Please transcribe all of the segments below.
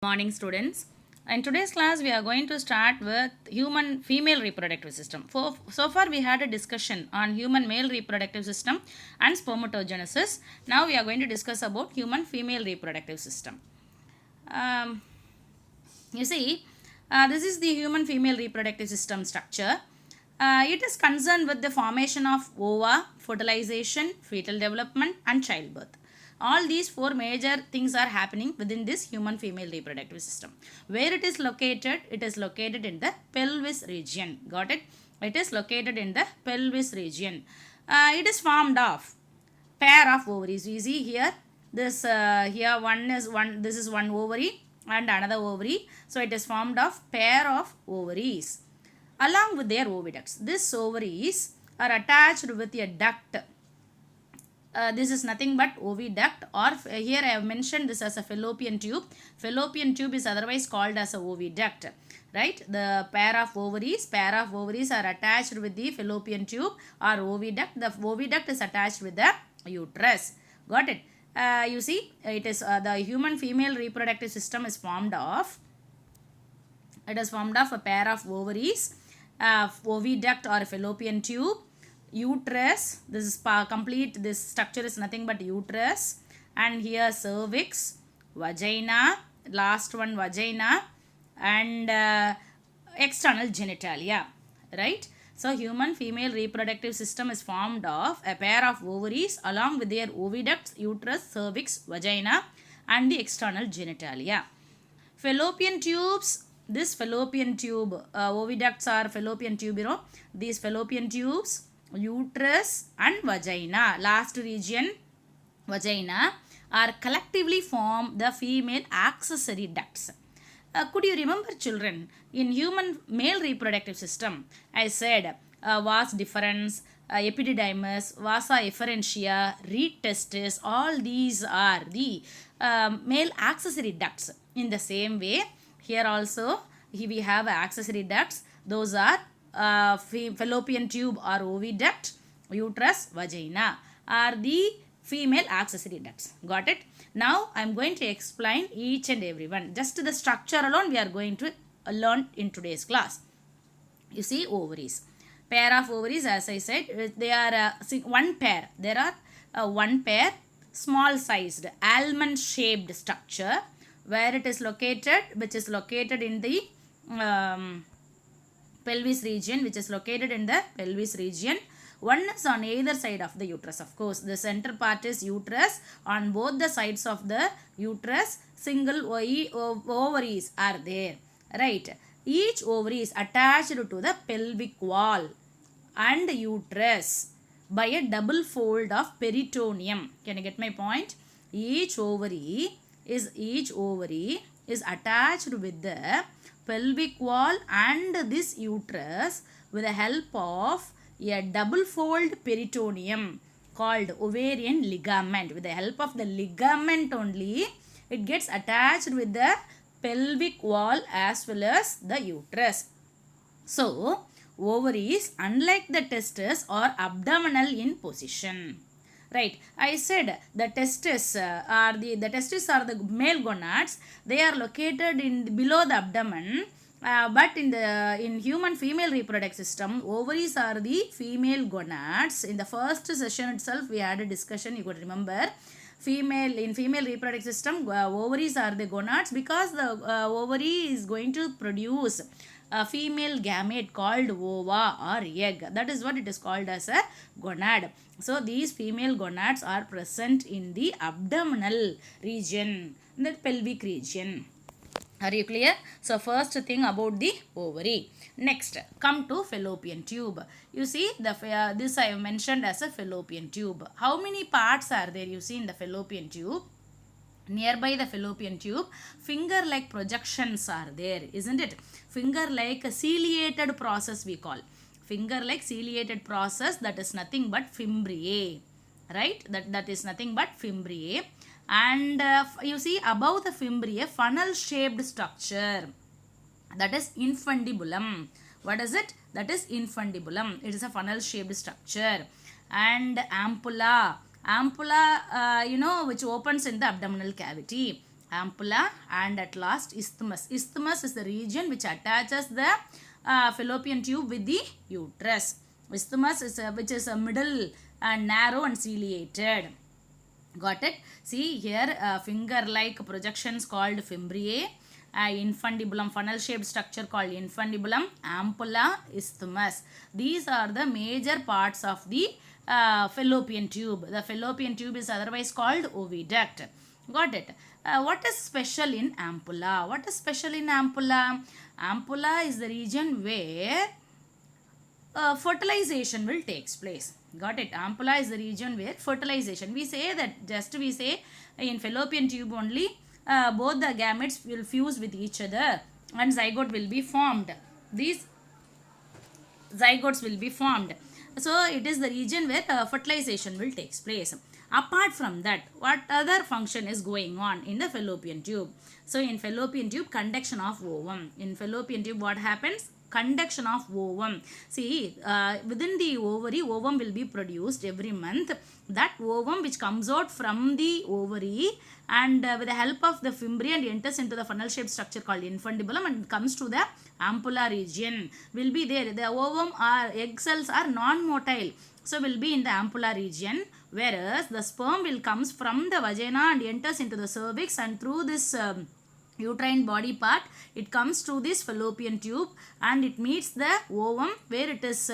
Morning students. In today's class we are going to start with human female reproductive system. So far we had a discussion on human male reproductive system and spermatogenesis. Now we are going to discuss about human female reproductive system. Um, you see, this is the human female reproductive system structure. It is concerned with the formation of ova, fertilization, fetal development and childbirth. All these four major things are happening within this human female reproductive system. Where it is located? It is located in the pelvis region. Got it? It is located in the pelvis region. It is formed of pair of ovaries. We see here this here this is one ovary and another ovary. So it is formed of pair of ovaries along with their oviducts. These ovaries are attached with a duct. This is nothing but oviduct, or here I have mentioned this as a fallopian tube. Fallopian tube is otherwise called as a oviduct. Right? The pair of ovaries are attached with the fallopian tube or oviduct. The oviduct is attached with the uterus. Got it? You see, it is the human female reproductive system is formed of. It is formed of a pair of ovaries, oviduct or fallopian tube, uterus. This is complete. This structure is nothing but uterus, and here cervix, vagina, last one vagina, and external genitalia. Right? So human female reproductive system is formed of a pair of ovaries along with their oviducts, uterus, cervix, vagina and the external genitalia. Fallopian tubes. This fallopian tube, oviducts are fallopian tube, these fallopian tubes, uterus and vagina, last region, vagina, are collectively form the female accessory ducts. Could you remember, children, in human male reproductive system, I said vas deferens, epididymis, vasa efferentia, reed testis, all these are the male accessory ducts. In the same way, here also we have accessory ducts. Those are fallopian tube or oviduct, uterus, vagina are the female accessory ducts. Got it? Now I am going to explain each and every one. Just the structure alone we are going to learn in today's class. You see, ovaries. Pair of ovaries, as I said, they are one pair. There are one pair, small sized almond shaped structure, where it is located, which is located in the pelvis region, One is on either side of the uterus. Of course, the center part is uterus. On both the sides of the uterus, single ovaries are there. Right? Each ovary is attached to the pelvic wall and uterus by a double fold of peritoneum. Can you get my point? Each ovary is attached with the pelvic wall and this uterus with the help of a double fold peritoneum called ovarian ligament. With the help of the ligament only, it gets attached with the pelvic wall as well as the uterus. So, ovaries, unlike the testes, are abdominal in position. Right? I said the testes are the male gonads. They are located in below the abdomen. But in human female reproductive system, ovaries are the female gonads. In the first session itself, we had a discussion. You could remember, in female reproductive system, ovaries are the gonads because the ovary is going to produce a female gamete called ova or egg. That is what it is called as a gonad. So these female gonads are present in the abdominal region, in the pelvic region. Are you clear? So first thing about the ovary. Next, come to fallopian tube. You see, this I have mentioned as a fallopian tube. How many parts are there you see in the fallopian tube? Nearby the fallopian tube, finger-like projections are there, isn't it? Finger-like ciliated process we call. Finger-like ciliated process, that is nothing but fimbriae. Right? That is nothing but fimbriae. And you see above the fimbriae, funnel-shaped structure. That is infundibulum. What is it? That is infundibulum. It is a funnel-shaped structure. And ampulla, which opens in the abdominal cavity. ampulla, and at last isthmus. Isthmus is the region which attaches the fallopian tube with the uterus. Isthmus is which is a middle and narrow and ciliated. Got it? See here, finger-like projections called fimbriae, infundibulum, funnel-shaped structure called infundibulum, ampulla, isthmus. These are the major parts of the fallopian tube. The fallopian tube is otherwise called oviduct. Got it? What is special in ampulla? What is special in ampulla? Ampulla is the region where fertilization will takes place. Got it? Ampulla is the region where fertilization. We say in fallopian tube only both the gametes will fuse with each other and zygote will be formed. These zygotes will be formed. So it is the region where fertilization will takes place. Apart from that, what other function is going on in the fallopian tube? So in fallopian tube, conduction of ovum. In fallopian tube, what happens? Conduction of ovum. See, within the ovary, ovum will be produced every month. That ovum which comes out from the ovary and with the help of the fimbriae and enters into the funnel-shaped structure called infundibulum and comes to the ampulla region will be there. The ovum or egg cells are non-motile. So will be in the ampulla region, whereas the sperm will comes from the vagina and enters into the cervix, and through this uterine body part it comes to this fallopian tube and it meets the ovum where it is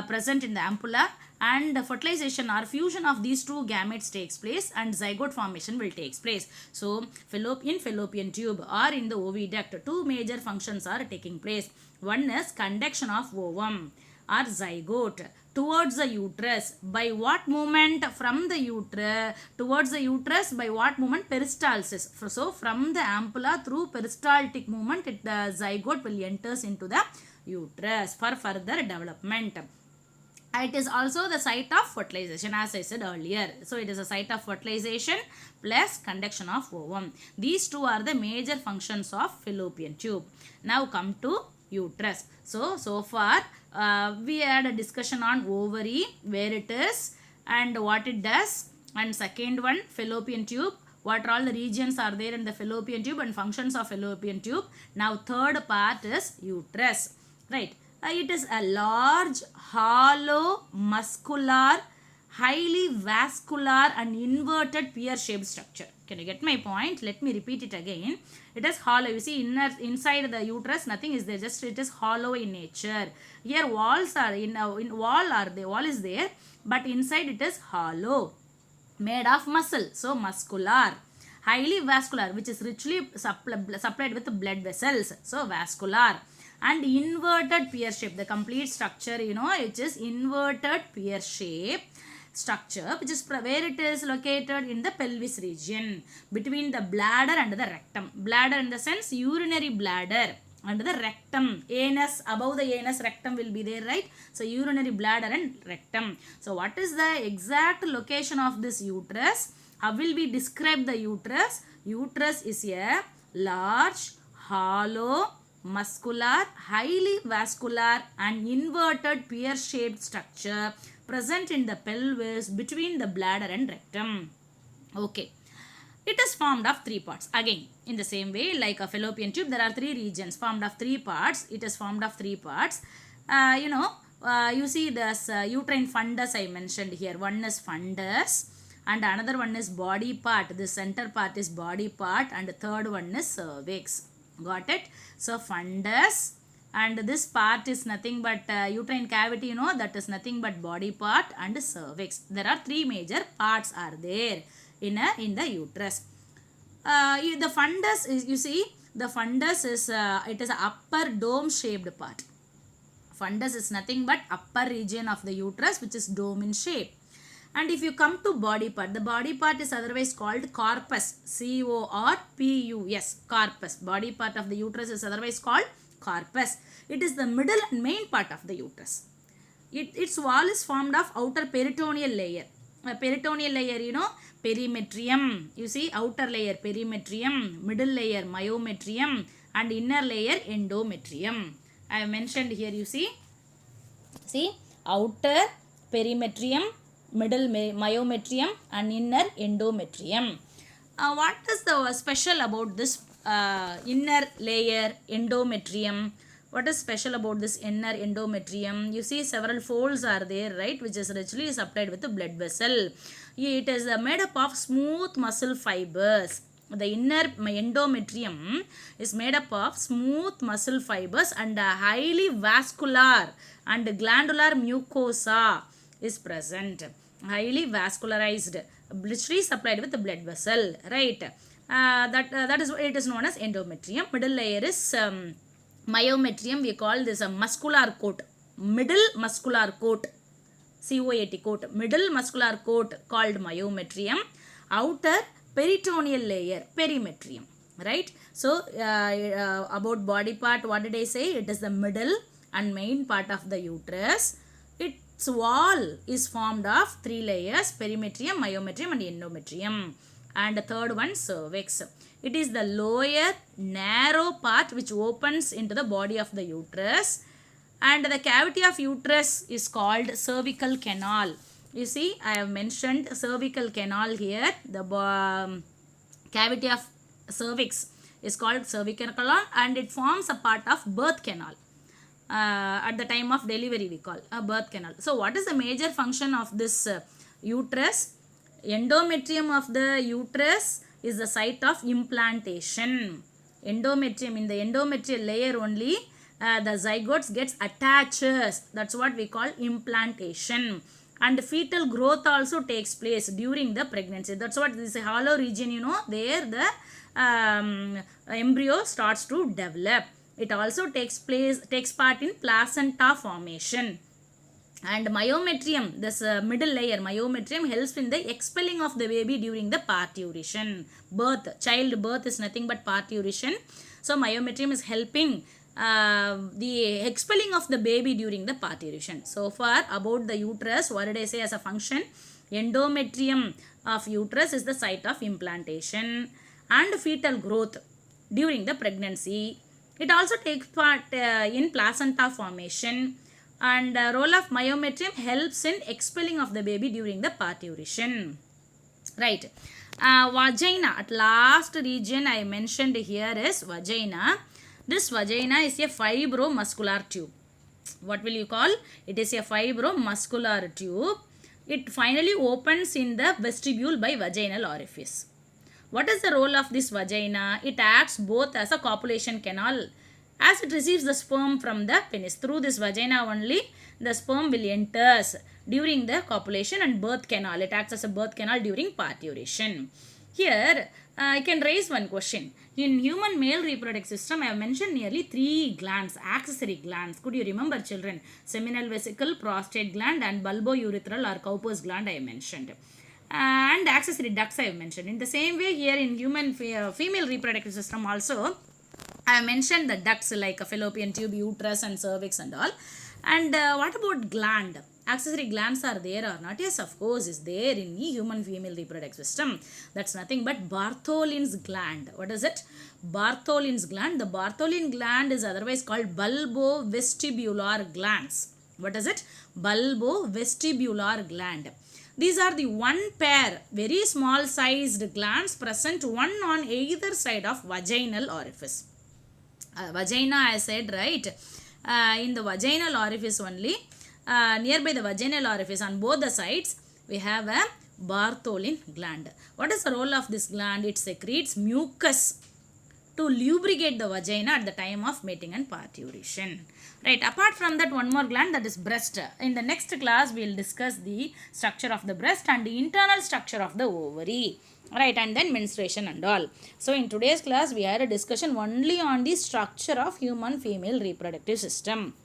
present in the ampulla, and the fertilization or fusion of these two gametes takes place and zygote formation will takes place. So in fallopian tube or in the oviduct, two major functions are taking place. One is conduction of ovum or zygote towards the uterus. By what movement? From the uterus towards the uterus. By what movement? Peristalsis. So from the ampulla through peristaltic movement, the zygote will enters into the uterus for further development. It is also the site of fertilization, as I said earlier. So it is a site of fertilization plus conduction of ovum. These two are the major functions of fallopian tube. Now come to uterus. So far we had a discussion on ovary, where it is and what it does, and second one fallopian tube, what all the regions are there in the fallopian tube and functions of fallopian tube. Now third part is uterus, right? It is a large, hollow, muscular, highly vascular and inverted pear-shaped structure. Can you get my point? Let me repeat it again. It is hollow. You see, inside the uterus, nothing is there. Just it is hollow in nature. Here walls are wall is there, but inside it is hollow, made of muscle. So muscular, highly vascular, which is richly supplied with blood vessels. So vascular. And inverted pear shape, the complete structure, it is inverted pear shape structure, which is where it is located in the pelvis region between the bladder and the rectum. Bladder in the sense urinary bladder and the rectum. Anus, above the anus, rectum will be there, right? So urinary bladder and rectum. So what is the exact location of this uterus? How will we describe the uterus? Uterus is a large, hollow, muscular, highly vascular and inverted pear-shaped structure present in the pelvis between the bladder and rectum. Okay. It is formed of three parts. Again, in the same way, like a fallopian tube, there are three regions formed of three parts. It is formed of three parts. You see this uterine fundus I mentioned here. One is fundus and another one is body part. The center part is body part and the third one is cervix. Got it? So fundus, and this part is nothing but uterine cavity, that is nothing but body part and cervix. There are three major parts are there in the uterus. The fundus is, you see, the fundus is it is an upper dome shaped part. Fundus is nothing but upper region of the uterus, which is dome in shape. And if you come to body part, the body part is otherwise called corpus. C-O-R-P-U-S. Corpus. Body part of the uterus is otherwise called corpus. It is the middle and main part of the uterus. Its wall is formed of outer peritoneal layer. Peritoneal layer, perimetrium. You see, outer layer perimetrium, middle layer myometrium, and inner layer endometrium. I have mentioned here, you see. See, outer perimetrium, middle myometrium and inner endometrium. What is the special about this inner layer endometrium? What is special about this inner endometrium? You see several folds are there, right, which is richly supplied with the blood vessel. It is made up of smooth muscle fibers. The inner endometrium is made up of smooth muscle fibers and a highly vascular and glandular mucosa is present. Highly vascularized, richly supplied with the blood vessel, right? That is it is known as endometrium. Middle layer is myometrium. We call this a muscular coat. Middle muscular coat. COAT coat. Middle muscular coat called myometrium. Outer peritoneal layer, perimetrium, right? So about body part, what did I say? It is the middle and main part of the uterus. Its wall is formed of three layers: perimetrium, myometrium and endometrium. And the third one, cervix. It is the lower narrow part which opens into the body of the uterus, and the cavity of uterus is called cervical canal. You see, I have mentioned cervical canal here. The cavity of cervix is called cervical canal, and it forms a part of birth canal. At the time of delivery we call a birth canal. So what is the major function of this uterus? Endometrium of the uterus is the site of implantation. Endometrium, in the endometrial layer only the zygotes gets attaches. That's what we call implantation. And fetal growth also takes place during the pregnancy. That's what this hollow region, you know, there the embryo starts to develop. It also takes part in placenta formation. And myometrium, this middle layer, myometrium helps in the expelling of the baby during the parturition. Child birth is nothing but parturition. So myometrium is helping the expelling of the baby during the parturition. So far about the uterus, what did I say as a function? Endometrium of uterus is the site of implantation and fetal growth during the pregnancy. It also takes part in placenta formation, and role of myometrium helps in expelling of the baby during the parturition. Right. Vagina, at last region I mentioned here is vagina. This vagina is a fibromuscular tube. What will you call? It is a fibromuscular tube. It finally opens in the vestibule by vaginal orifice. What is the role of this vagina? It acts both as a copulation canal, as it receives the sperm from the penis. Through this vagina only the sperm will enter during the copulation and birth canal. It acts as a birth canal during parturition. Here I can raise one question. In human male reproductive system, I have mentioned nearly 3 glands, accessory glands. Could you remember, children? Seminal vesicle, prostate gland and bulbourethral or Cowper's gland I have mentioned. And accessory ducts I have mentioned. In the same way here in human female reproductive system also, I have mentioned the ducts like a fallopian tube, uterus and cervix and all. And what about gland? Accessory glands are there or not? Yes, of course, is there in the human female reproductive system. That's nothing but Bartholin's gland. What is it? Bartholin's gland. The Bartholin gland is otherwise called bulbovestibular glands. What is it? Bulbovestibular gland. These are the one pair, very small sized glands present one on either side of vaginal orifice. Vagina I said, right? In the vaginal orifice only, nearby the vaginal orifice on both the sides, we have a Bartholin gland. What is the role of this gland? It secretes mucus to lubricate the vagina at the time of mating and parturition. Right, apart from that, one more gland, that is breast. In the next class, we will discuss the structure of the breast and the internal structure of the ovary. Right, and then menstruation and all. So in today's class, we had a discussion only on the structure of human female reproductive system.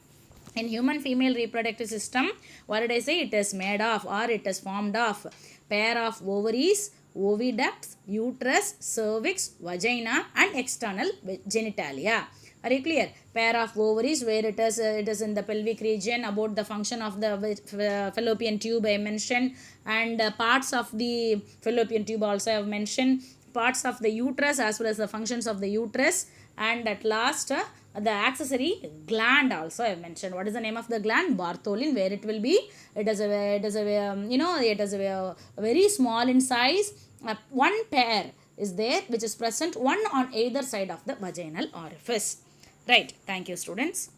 In human female reproductive system, what did I say? It is made of, or it is formed of, pair of ovaries, oviducts, uterus, cervix, vagina and external genitalia. Are you clear? Pair of ovaries, where it is in the pelvic region. About the function of the fallopian tube I mentioned, and parts of the fallopian tube also I have mentioned, parts of the uterus as well as the functions of the uterus, and at last the accessory gland also I have mentioned. What is the name of the gland? Bartholin. Where it will be? It is a very small in size. One pair is there which is present one on either side of the vaginal orifice. Right. Thank you, students.